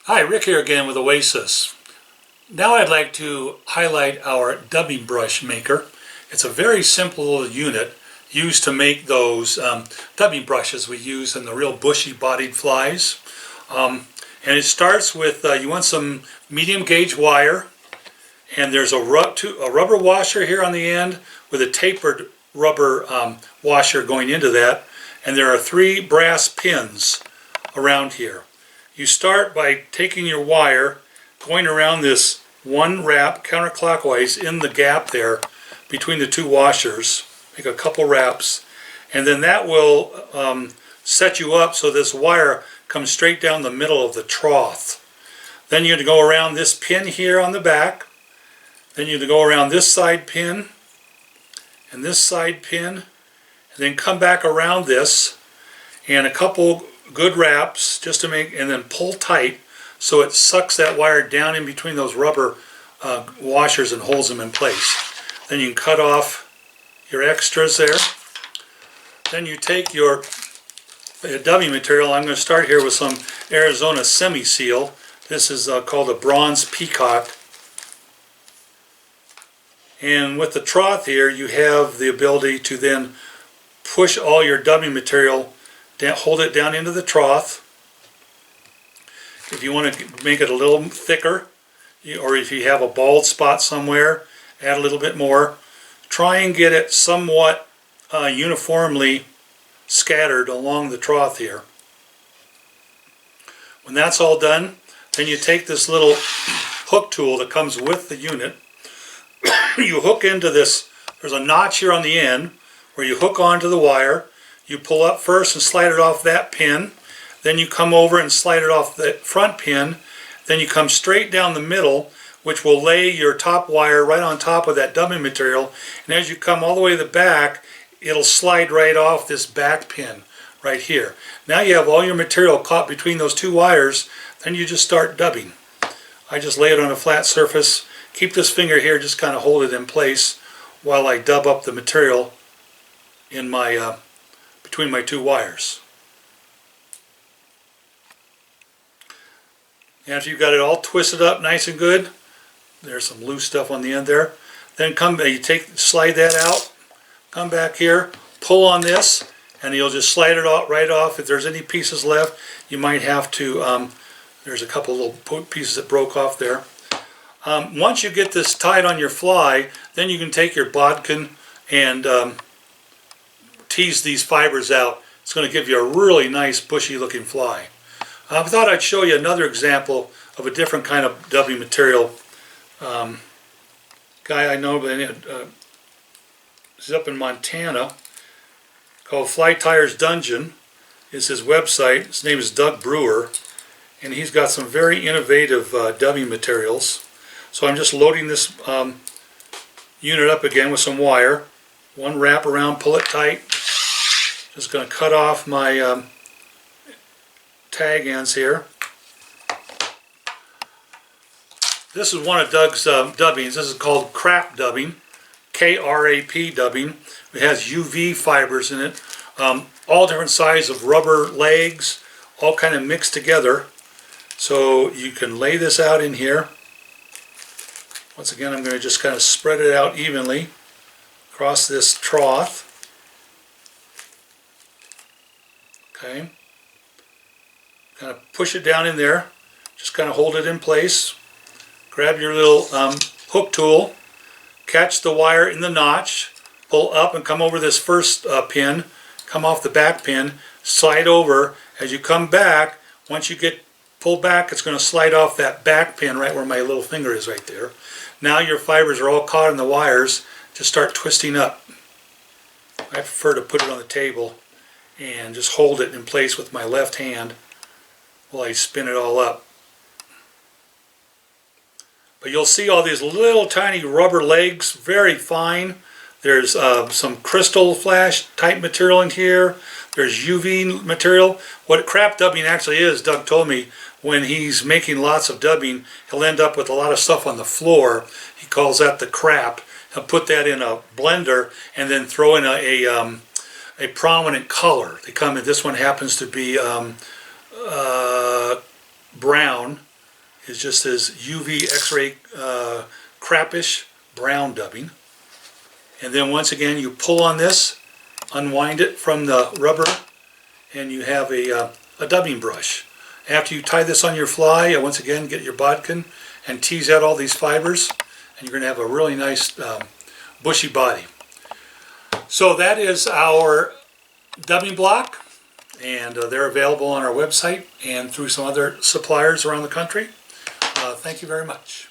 Hi, Rick here again with Oasis. Now I'd like to highlight our dubbing brush maker. It's a very simple little unit used to make those dubbing brushes we use in the real bushy bodied flies. And it starts with, you want some medium gauge wire, and there's a rubber washer here on the end with a tapered rubber washer going into that, and there are 3 brass pins around here. You start by taking your wire, going around this one wrap counterclockwise in the gap there between the 2 washers. Make a couple wraps, and then that will set you up so this wire comes straight down the middle of the trough. Then you're going to go around this pin here on the back. Then you're going to go around this side pin and this side pin, and then come back around this and a couple good wraps just to make, and then pull tight so it sucks that wire down in between those rubber washers and holds them in place. Then you can cut off your extras there. Then you take your dubbing material. I'm going to start here with some Arizona semi-seal. This is called a bronze peacock. And with the trough here, you have the ability to then push all your dubbing material down, hold it down into the trough. If you want to make it a little thicker, or if you have a bald spot somewhere, add a little bit more. Try and get it somewhat uniformly scattered along the trough here. When that's all done, then you take this little hook tool that comes with the unit. You hook into this, there's a notch here on the end where you hook onto the wire. You pull up first and slide it off that pin. Then you come over and slide it off the front pin. Then you come straight down the middle, which will lay your top wire right on top of that dubbing material. And as you come all the way to the back, it'll slide right off this back pin right here. Now you have all your material caught between those 2 wires. Then you just start dubbing. I just lay it on a flat surface. Keep this finger here, just kind of hold it in place while I dub up the material in my between my 2 wires. And after you've got it all twisted up nice and good, there's some loose stuff on the end there. Then slide that out, come back here, pull on this, and you'll just slide it out right off. If there's any pieces left, you might have to, there's a couple little pieces that broke off there. Once you get this tied on your fly, then you can take your bodkin and tease these fibers out. It's going to give you a really nice bushy looking fly. I thought I'd show you another example of a different kind of dubbing material. Guy I know, he's up in Montana, called Fly Tires Dungeon is his website. His name is Doug Brewer, and he's got some very innovative dubbing materials. So I'm just loading this unit up again with some wire. 1 wrap around, pull it tight. Just going to cut off my tag ends here. This is one of Doug's dubbings. This is called crap dubbing, K-R-A-P dubbing. It has UV fibers in it, all different sizes of rubber legs, all kind of mixed together. So you can lay this out in here. Once again, I'm going to just kind of spread it out evenly across this trough. Okay. Kind of push it down in there. Just kind of hold it in place. Grab your little hook tool. Catch the wire in the notch. Pull up and come over this first pin. Come off the back pin. Slide over. As you come back, once you get pulled back, it's going to slide off that back pin right where my little finger is right there. Now your fibers are all caught in the wires. Just start twisting up. I prefer to put it on the table and just hold it in place with my left hand while I spin it all up. But you'll see all these little tiny rubber legs, very fine. There's some crystal flash type material in here. There's UV material. What crap dubbing actually is, Doug told me, when he's making lots of dubbing, he'll end up with a lot of stuff on the floor. He calls that the crap. He'll put that in a blender and then throw in a prominent color. They come in. This one happens to be brown. is just this UV X-ray crappish brown dubbing. And then once again you pull on this, unwind it from the rubber, and you have a dubbing brush. After you tie this on your fly, once again get your bodkin and tease out all these fibers, and you're going to have a really nice bushy body. So that is our dubbing block, and they're available on our website and through some other suppliers around the country. Thank you very much.